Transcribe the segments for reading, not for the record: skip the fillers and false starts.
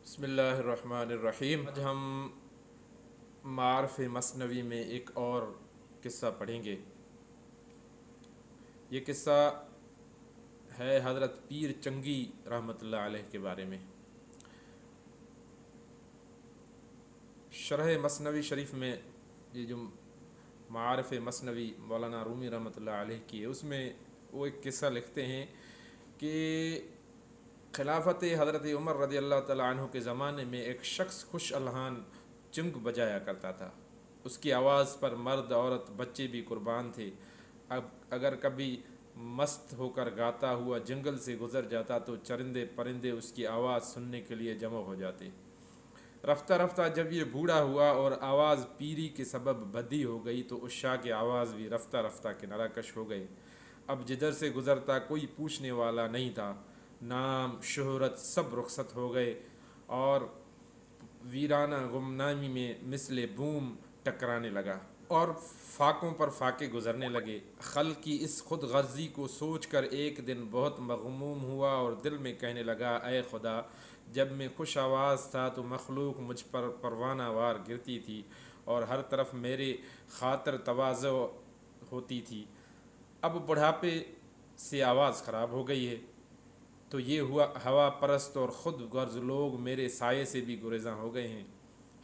بسم اللہ الرحمن الرحیم۔ آج ہم معارف مثنوی میں ایک اور قصہ پڑھیں گے۔ یہ قصہ ہے حضرت پیر چنگی رحمۃ اللہ علیہ کے بارے میں۔ شرح مثنوی شریف میں یہ جو معارف مثنوی مولانا رومی رحمۃ اللہ علیہ کی ہے، اس میں وہ ایک قصہ لکھتے ہیں کہ خلافت حضرت عمر رضی اللہ تعالیٰ عنہ کے زمانے میں ایک شخص خوش الحان چنگ بجایا کرتا تھا۔ اس کی آواز پر مرد، عورت، بچے بھی قربان تھے۔ اب اگر کبھی مست ہو کر گاتا ہوا جنگل سے گزر جاتا تو چرندے پرندے اس کی آواز سننے کے لیے جمع ہو جاتے۔ رفتہ رفتہ جب یہ بوڑھا ہوا اور آواز پیری کے سبب بدی ہو گئی تو عشاء کی آواز بھی رفتہ رفتہ کنارہ کش ہو گئے۔ اب جدھر سے گزرتا کوئی پوچھنے والا نہیں تھا۔ نام، شہرت سب رخصت ہو گئے اور ویرانہ گمنامی میں مثل بوم ٹکرانے لگا اور فاقوں پر فاقے گزرنے لگے۔ خلق کی اس خود غرضی کو سوچ کر ایک دن بہت مغموم ہوا اور دل میں کہنے لگا، اے خدا، جب میں خوش آواز تھا تو مخلوق مجھ پر پروانہ وار گرتی تھی اور ہر طرف میرے خاطر تواضع ہوتی تھی۔ اب بڑھاپے سے آواز خراب ہو گئی ہے تو یہ ہوا پرست اور خود غرض لوگ میرے سائے سے بھی گریزاں ہو گئے ہیں۔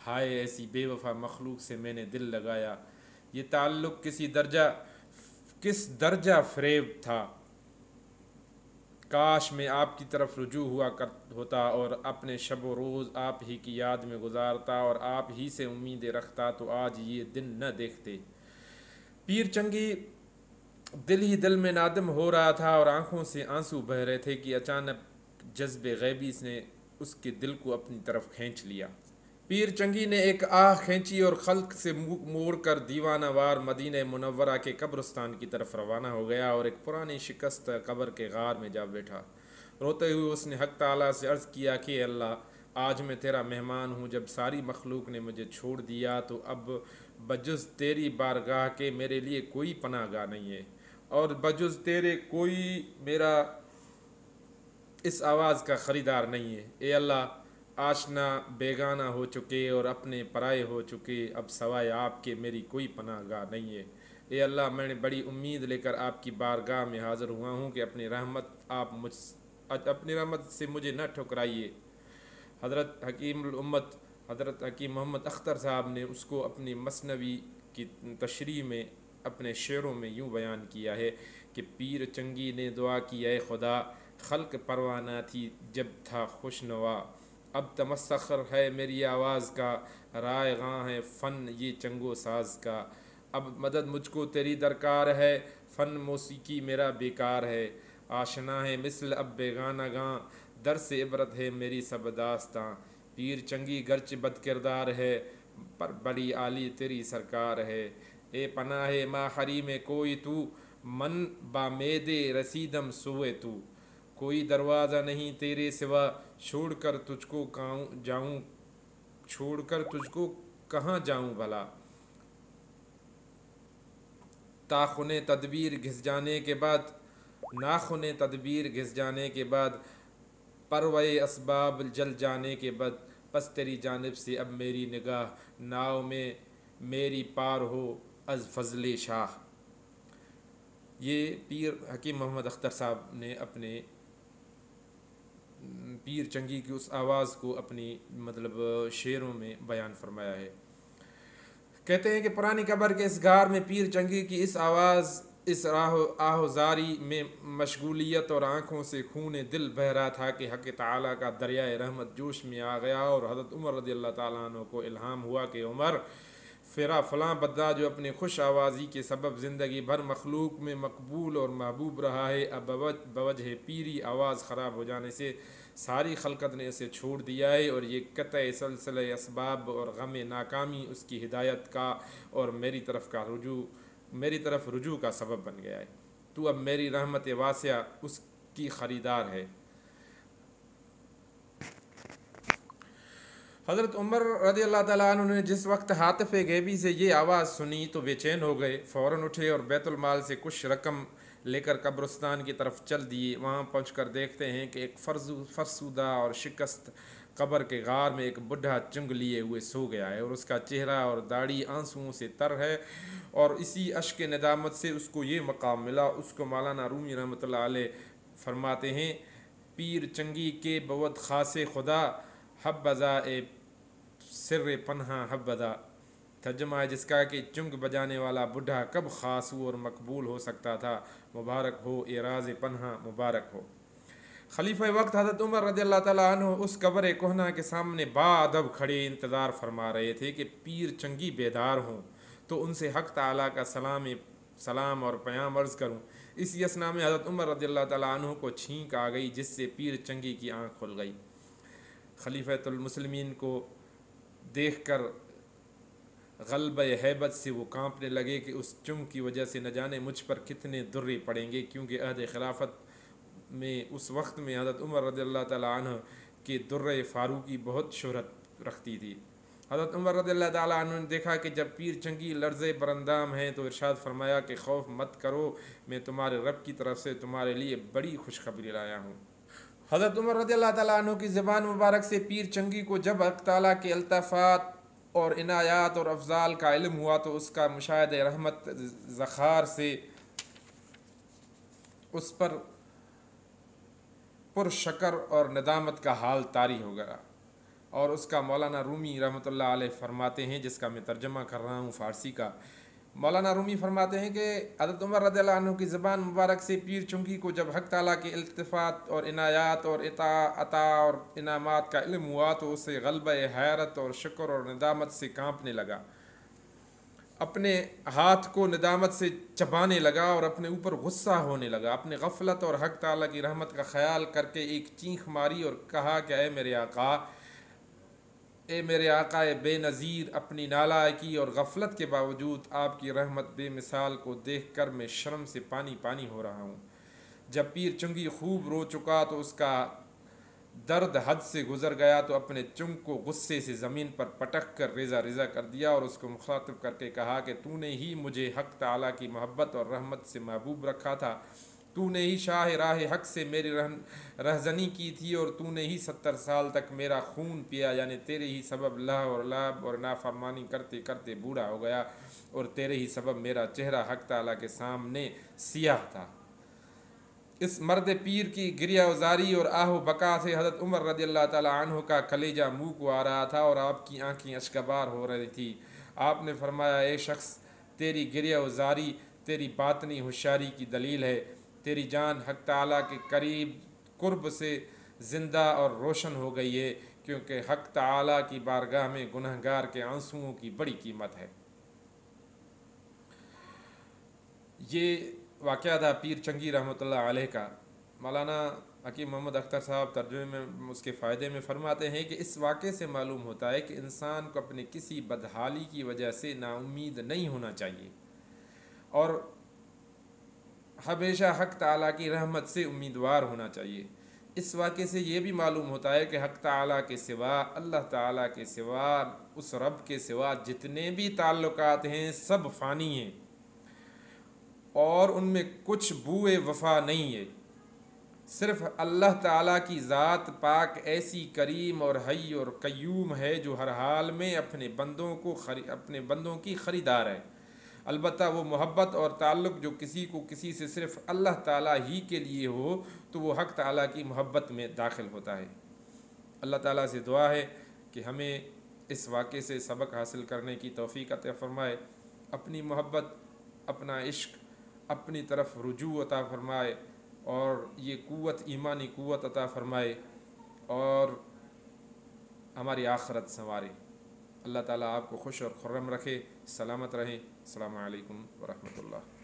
ہائے ایسی بے وفا مخلوق سے میں نے دل لگایا، یہ تعلق کس درجہ فریب تھا۔ کاش میں آپ کی طرف رجوع ہوتا اور اپنے شب و روز آپ ہی کی یاد میں گزارتا اور آپ ہی سے امیدیں رکھتا تو آج یہ دن نہ دیکھتے۔ پیر چنگی دل ہی دل میں نادم ہو رہا تھا اور آنکھوں سے آنسو بہہ رہے تھے کہ اچانک جذب غیبی نے اس کے دل کو اپنی طرف کھینچ لیا۔ پیر چنگی نے ایک آہ کھینچی اور خلق سے منہ موڑ کر دیوانہ وار مدینہ منورہ کے قبرستان کی طرف روانہ ہو گیا اور ایک پرانی شکست قبر کے غار میں جا بیٹھا۔ روتے ہوئے اس نے حق تعالیٰ سے عرض کیا کہ اے اللہ، آج میں تیرا مہمان ہوں۔ جب ساری مخلوق نے مجھے چھوڑ دیا تو اب بجز تیری بارگاہ کے میرے لیے کوئی پناہ گاہ نہیں ہے اور بجز تیرے کوئی میرا اس آواز کا خریدار نہیں ہے۔ اے اللہ، آشنا بیگانہ ہو چکے اور اپنے پرائے ہو چکے، اب سوائے آپ کے میری کوئی پناہ گاہ نہیں ہے۔ اے اللہ، میں نے بڑی امید لے کر آپ کی بارگاہ میں حاضر ہوا ہوں کہ اپنی رحمت سے مجھے نہ ٹھکرائیے۔ حضرت حکیم الامت حضرت حکیم محمد اختر صاحب نے اس کو اپنی مثنوی کی تشریح میں اپنے شعروں میں یوں بیان کیا ہے کہ پیر چنگی نے دعا کی، اے خدا، خلق پروانہ تھی جب تھا خوش نوا، اب تمسخر ہے میری آواز کا، رائے غاں ہے فن یہ چنگو ساز کا، اب مدد مجھ کو تیری درکار ہے، فن موسیقی میرا بیکار ہے، آشنا ہے مثل اب بیگانہ گاں، در سے عبرت ہے میری سب داستاں، پیر چنگی گرچہ بد کردار ہے پر بڑی عالی تیری سرکار ہے، اے پناہ ما حریم کوئی تو، من بامید رسیدم سوئے تو، کوئی دروازہ نہیں تیرے سوا، چھوڑ کر تجھ کو کہاں جاؤں بھلا، ناخن تدبیر گھس جانے کے بعد پروے اسباب جل جانے کے بعد، پس تیری جانب سے اب میری نگاہ، ناؤ میں میری پار ہو از فضل شاہ۔ یہ پیر حکیم محمد اختر صاحب نے اپنے پیر چنگی کی اس آواز کو اپنی شعروں میں بیان فرمایا ہے۔ کہتے ہیں کہ پرانی قبر کے اس غار میں پیر چنگی کی اس آواز، اس آہوزاری میں مشغولیت اور آنکھوں سے خون دل بہہ رہا تھا کہ حق تعالیٰ کا دریائے رحمت جوش میں آ گیا اور حضرت عمر رضی اللہ تعالیٰ عنہ کو الہام ہوا کہ عمر، فلاں بندہ جو اپنے خوش آوازی کے سبب زندگی بھر مخلوق میں مقبول اور محبوب رہا ہے، اب بوجہ پیری آواز خراب ہو جانے سے ساری خلقت نے اسے چھوڑ دیا ہے اور یہ قطع سلسلہ اسباب اور غم ناکامی اس کی ہدایت کا اور میری طرف رجوع کا سبب بن گیا ہے۔ تو اب میری رحمت واسعہ اس کی خریدار ہے۔ حضرت عمر رضی اللہ تعالیٰ عنہ نے جس وقت ہاتف غیبی سے یہ آواز سنی تو بے چین ہو گئے، فوراً اٹھے اور بیت المال سے کچھ رقم لے کر قبرستان کی طرف چل دیے۔ وہاں پہنچ کر دیکھتے ہیں کہ ایک فرسودہ اور شکست قبر کے غار میں ایک بڈھا چنگ لیے ہوئے سو گیا ہے اور اس کا چہرہ اور داڑھی آنسوؤں سے تر ہے، اور اسی اشک ندامت سے اس کو یہ مقام ملا۔ اس کو مولانا رومی رحمۃ اللہ علیہ فرماتے ہیں، پیر چنگی کے بود خاص خدا، حبذا اے سر پنہا حبذا۔ ترجمہ ہے جس کا کہ چنگ بجانے والا بڈھا کب خاص ہو اور مقبول ہو سکتا تھا، مبارک ہو اے راز پنہا، مبارک ہو۔ خلیفہ وقت حضرت عمر رضی اللہ تعالیٰ عنہ اس قبر کہنہ کے سامنے باادب کھڑے انتظار فرما رہے تھے کہ پیر چنگی بیدار ہوں تو ان سے حق تعالیٰ کا سلام اور پیام عرض کروں۔ اسی اثناء میں حضرت عمر رضی اللہ تعالیٰ عنہ کو چھینک آ گئی، جس سے پیر چنگی کی آنکھ کھل گئی۔ خلیفۃ المسلمین کو دیکھ کر غلبہ ہیبت سے وہ کانپنے لگے کہ اس چنگ کی وجہ سے نہ جانے مجھ پر کتنے درے پڑیں گے، کیونکہ عہد خلافت میں اس وقت میں حضرت عمر رضی اللہ تعالیٰ عنہ کے درِ فاروقی بہت شہرت رکھتی تھی۔ حضرت عمر رضی اللہ تعالیٰ عنہ نے دیکھا کہ جب پیر چنگی لرزے براندام ہیں تو ارشاد فرمایا کہ خوف مت کرو، میں تمہارے رب کی طرف سے تمہارے لیے بڑی خوشخبری لایا ہوں۔ حضرت عمر رضی اللہ تعالیٰ عنہ کی زبان مبارک سے پیر چنگی کو جب حق تعالیٰ کے الطافات اور عنایات اور افضال کا علم ہوا تو اس کا مشاہدہ رحمت زخار سے اس پر شکر اور ندامت کا حال طاری ہو گیا، اور اس کا مولانا رومی رحمۃ اللہ علیہ فرماتے ہیں، جس کا میں ترجمہ کر رہا ہوں فارسی کا۔ مولانا رومی فرماتے ہیں کہ حضرت عمر رضی اللہ عنہ کی زبان مبارک سے پیر چنگی کو جب حق تعالیٰ کے التفات اور عنایات اور عطا اور انعامات کا علم ہوا تو اسے غلبہ حیرت اور شکر اور ندامت سے کانپنے لگا، اپنے ہاتھ کو ندامت سے چبانے لگا اور اپنے اوپر غصہ ہونے لگا۔ اپنے غفلت اور حق تعالیٰ کی رحمت کا خیال کر کے ایک چینخ ماری اور کہا کہ اے میرے آقا بے نظیر، اپنی نالائکی اور غفلت کے باوجود آپ کی رحمت بے مثال کو دیکھ کر میں شرم سے پانی پانی ہو رہا ہوں۔ جب پیر چنگی خوب رو چکا تو اس کا درد حد سے گزر گیا تو اپنے چنگ کو غصے سے زمین پر پٹک کر ریزہ ریزہ کر دیا اور اس کو مخاطب کر کے کہا کہ تو نے ہی مجھے حق تعالیٰ کی محبت اور رحمت سے محبوب رکھا تھا، تو نے ہی شاہ راہ حق سے میری رہزنی کی تھی، اور تو نے ہی 70 سال تک میرا خون پیا، یعنی تیرے ہی سبب لہ اور لعب اور نافرمانی کرتے کرتے بوڑھا ہو گیا، اور تیرے ہی سبب میرا چہرہ حق تعالیٰ کے سامنے سیاہ تھا۔ اس مرد پیر کی گریہ وزاری اور آہ و بکا سے حضرت عمر رضی اللہ تعالیٰ عنہ کا کلیجہ منہ کو آ رہا تھا اور آپ کی آنکھیں اشکبار ہو رہی تھی۔ آپ نے فرمایا، اے شخص، تیری گریہ وزاری تیری باطنی ہوشیاری کی دلیل ہے، تیری جان حق تعالیٰ کے قرب سے زندہ اور روشن ہو گئی ہے، کیونکہ حق تعالیٰ کی بارگاہ میں گنہگار کے آنسوؤں کی بڑی قیمت ہے۔ یہ واقعہ تھا پیر چنگی رحمۃ اللہ علیہ کا۔ مولانا حکیم محمد اختر صاحب ترجمے میں اس کے فائدے میں فرماتے ہیں کہ اس واقعے سے معلوم ہوتا ہے کہ انسان کو اپنے کسی بدحالی کی وجہ سے نا امید نہیں ہونا چاہیے اور ہمیشہ حق تعالیٰ کی رحمت سے امیدوار ہونا چاہیے۔ اس واقعے سے یہ بھی معلوم ہوتا ہے کہ حق تعالیٰ کے سوا، اللہ تعالیٰ کے سوا، اس رب کے سوا جتنے بھی تعلقات ہیں سب فانی ہیں اور ان میں کچھ بوئے وفا نہیں ہے۔ صرف اللہ تعالیٰ کی ذات پاک ایسی کریم اور حی اور قیوم ہے جو ہر حال میں اپنے بندوں کی خریدار ہے۔ البتہ وہ محبت اور تعلق جو کسی کو کسی سے صرف اللہ تعالیٰ ہی کے لیے ہو تو وہ حق تعالیٰ کی محبت میں داخل ہوتا ہے۔ اللہ تعالیٰ سے دعا ہے کہ ہمیں اس واقعے سے سبق حاصل کرنے کی توفیق عطا فرمائے، اپنی محبت، اپنا عشق اپنی طرف رجوع عطا فرمائے، اور یہ قوت، ایمانی قوت عطا فرمائے اور ہماری آخرت سنوارے۔ اللہ تعالیٰ آپ کو خوش اور خرم رکھے، سلامت رہیں۔ السلام علیکم ورحمۃ اللہ۔